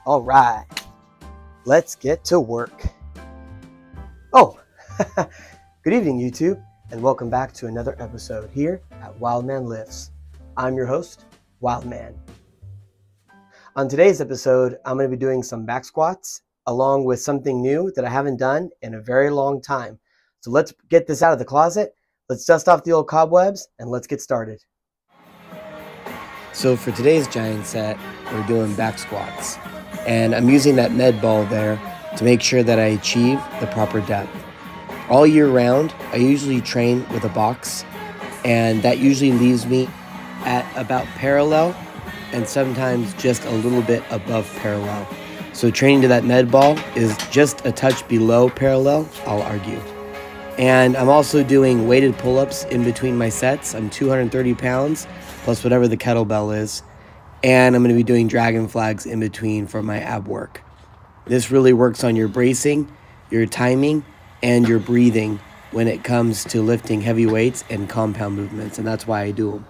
All right, let's get to work. Oh, good evening, YouTube, and welcome back to another episode here at Wildman Lifts. I'm your host, Wildman. On today's episode, I'm going to be doing some back squats along with something new that I haven't done in a very long time. So let's get this out of the closet. Let's dust off the old cobwebs and let's get started. So for today's giant set, we're doing back squats. And I'm using that med ball there to make sure that I achieve the proper depth. All year round, I usually train with a box, and that usually leaves me at about parallel and sometimes just a little bit above parallel. So training to that med ball is just a touch below parallel, I'll argue. And I'm also doing weighted pull-ups in between my sets. I'm 230 pounds plus whatever the kettlebell is. And I'm going to be doing dragon flags in between for my ab work. This really works on your bracing, your timing, and your breathing when it comes to lifting heavy weights and compound movements, and that's why I do them.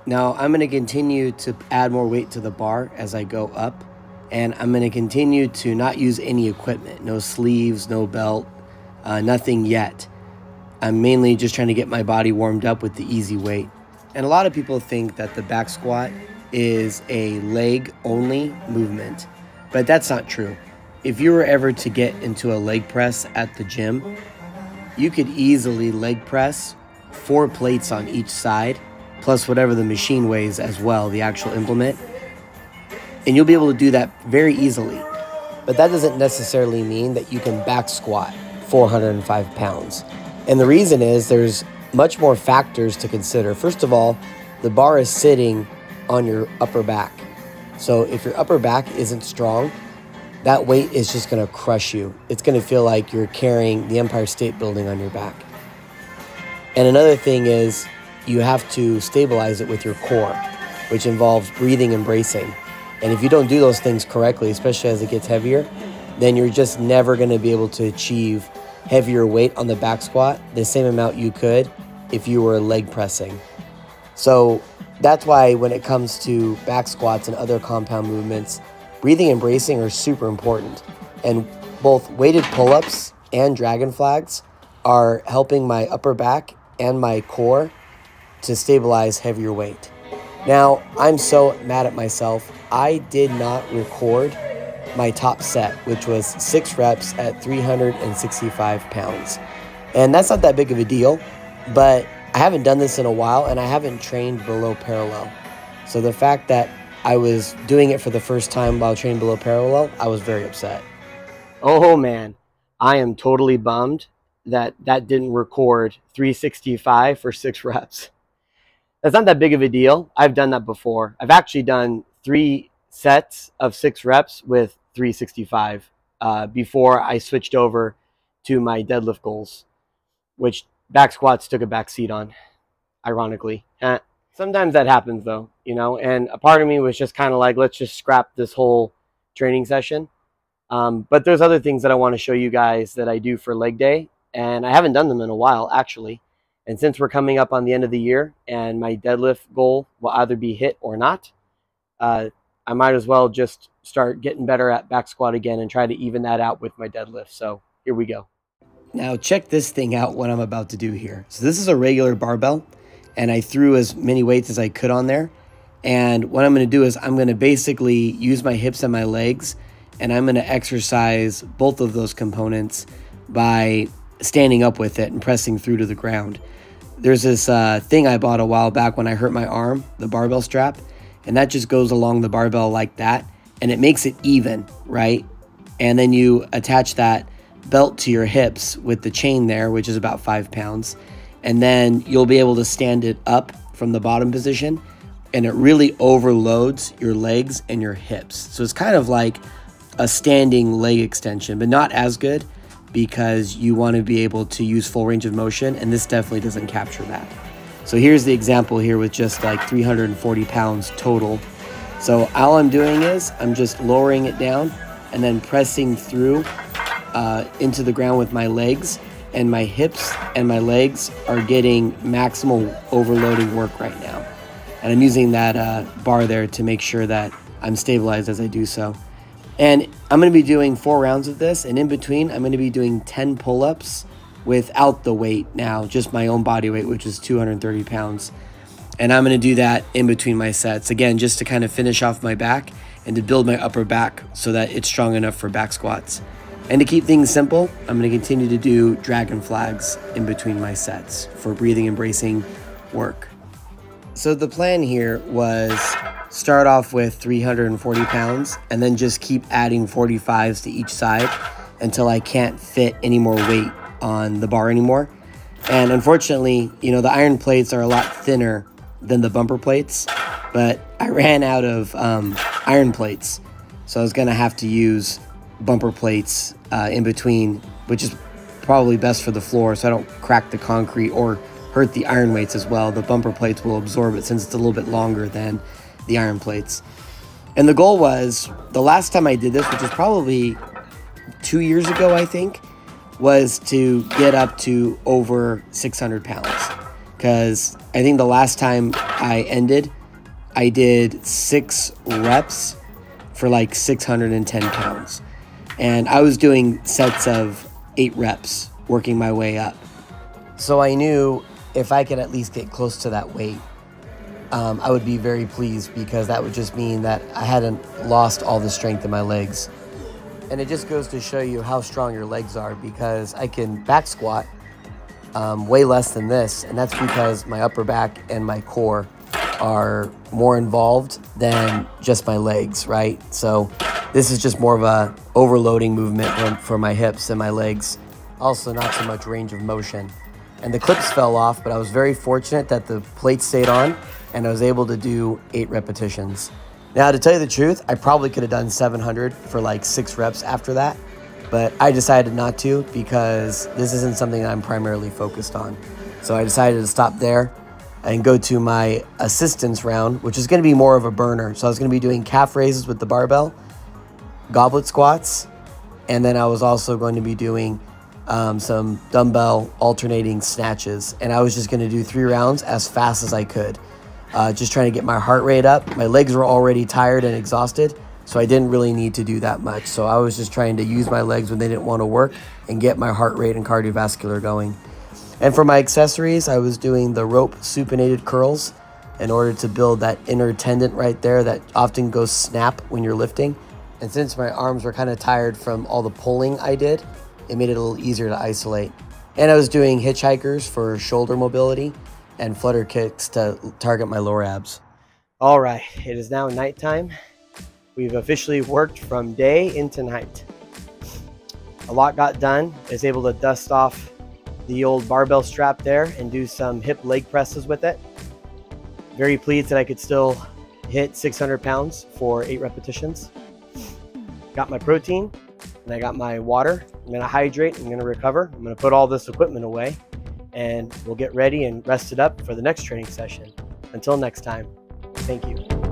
Now, I'm going to continue to add more weight to the bar as I go up, and I'm going to continue to not use any equipment, no sleeves, no belt, nothing yet. I'm mainly just trying to get my body warmed up with the easy weight. And a lot of people think that the back squat is a leg-only movement, but that's not true. If you were ever to get into a leg press at the gym, you could easily leg press 4 plates on each side, plus whatever the machine weighs as well, the actual implement, and you'll be able to do that very easily. But that doesn't necessarily mean that you can back squat 405 pounds. And the reason is there's much more factors to consider. First of all, the bar is sitting on your upper back. So if your upper back isn't strong, that weight is just going to crush you. It's going to feel like you're carrying the Empire State Building on your back. And another thing is you have to stabilize it with your core, which involves breathing and bracing. And if you don't do those things correctly, especially as it gets heavier, then you're just never going to be able to achieve heavier weight on the back squat the same amount you could if you were leg pressing. So that's why when it comes to back squats and other compound movements, breathing and bracing are super important. And both weighted pull-ups and dragon flags are helping my upper back and my core to stabilize heavier weight. Now, I'm so mad at myself. I did not record my top set, which was 6 reps at 365 pounds. And that's not that big of a deal, but I haven't done this in a while, and I haven't trained below parallel. So the fact that I was doing it for the first time while training below parallel, I was very upset. Oh man, I am totally bummed that didn't record 365 for 6 reps. That's not that big of a deal. I've done that before. I've actually done 3 sets of 6 reps with 365 before I switched over to my deadlift goals, which back squats took a back seat on, ironically. Sometimes that happens though, you know, and a part of me was just kind of like, let's just scrap this whole training session. But there's other things that I want to show you guys that I do for leg day, and I haven't done them in a while actually. And since we're coming up on the end of the year and my deadlift goal will either be hit or not, I might as well just start getting better at back squat again and try to even that out with my deadlift. So here we go. Now check this thing out, what I'm about to do here. So this is a regular barbell, and I threw as many weights as I could on there. And what I'm going to do is I'm going to basically use my hips and my legs, and I'm going to exercise both of those components by standing up with it and pressing through to the ground. There's this thing I bought a while back when I hurt my arm, the barbell strap, and that just goes along the barbell like that, and it makes it even, right? And then you attach that belt to your hips with the chain there, which is about 5 pounds, and then you'll be able to stand it up from the bottom position, and it really overloads your legs and your hips. So it's kind of like a standing leg extension, but not as good because you want to be able to use full range of motion, and this definitely doesn't capture that. So here's the example here with just like 340 pounds total. So all I'm doing is I'm just lowering it down and then pressing through into the ground with my legs, and my hips and my legs are getting maximal overloading work right now. And I'm using that bar there to make sure that I'm stabilized as I do so. And I'm going to be doing 4 rounds of this, and in between, I'm going to be doing 10 pull-ups without the weight now, just my own body weight, which is 230 pounds. And I'm going to do that in between my sets, again, just to kind of finish off my back and to build my upper back so that it's strong enough for back squats. And to keep things simple, I'm going to continue to do dragon flags in between my sets for breathing and bracing work. So the plan here was start off with 340 pounds and then just keep adding 45s to each side until I can't fit any more weight on the bar anymore. And unfortunately, you know, the iron plates are a lot thinner than the bumper plates, but I ran out of iron plates. So I was going to have to use bumper plates in between, which is probably best for the floor so I don't crack the concrete or hurt the iron weights as well. The bumper plates will absorb it since it's a little bit longer than the iron plates. And the goal was, the last time I did this, which was probably 2 years ago, I think, was to get up to over 600 pounds. Because I think the last time I ended, I did 6 reps for like 610 pounds. And I was doing sets of 8 reps, working my way up. So I knew if I could at least get close to that weight, I would be very pleased, because that would just mean that I hadn't lost all the strength in my legs. And it just goes to show you how strong your legs are, because I can back squat way less than this, and that's because my upper back and my core are more involved than just my legs, right? So this is just more of a overloading movement for my hips and my legs. Also not so much range of motion. And the clips fell off, but I was very fortunate that the plate stayed on and I was able to do 8 repetitions. Now, to tell you the truth, I probably could have done 700 for like 6 reps after that, but I decided not to because this isn't something that I'm primarily focused on. So I decided to stop there and go to my assistance round, which is going to be more of a burner. So I was going to be doing calf raises with the barbell, goblet squats, and then I was also going to be doing some dumbbell alternating snatches. And I was just going to do 3 rounds as fast as I could, just trying to get my heart rate up. My legs were already tired and exhausted, so I didn't really need to do that much. So I was just trying to use my legs when they didn't want to work and get my heart rate and cardiovascular going. And for my accessories, I was doing the rope supinated curls in order to build that inner tendon right there that often goes snap when you're lifting. And since my arms were kind of tired from all the pulling I did, it made it a little easier to isolate. And I was doing hitchhikers for shoulder mobility and flutter kicks to target my lower abs. All right, it is now nighttime. We've officially worked from day into night. A lot got done. I was able to dust off the old barbell strap there and do some hip leg presses with it. Very pleased that I could still hit 600 pounds for 8 repetitions. Got my protein and I got my water. I'm gonna hydrate, I'm gonna recover. I'm gonna put all this equipment away and we'll get ready and rest it up for the next training session. Until next time, thank you.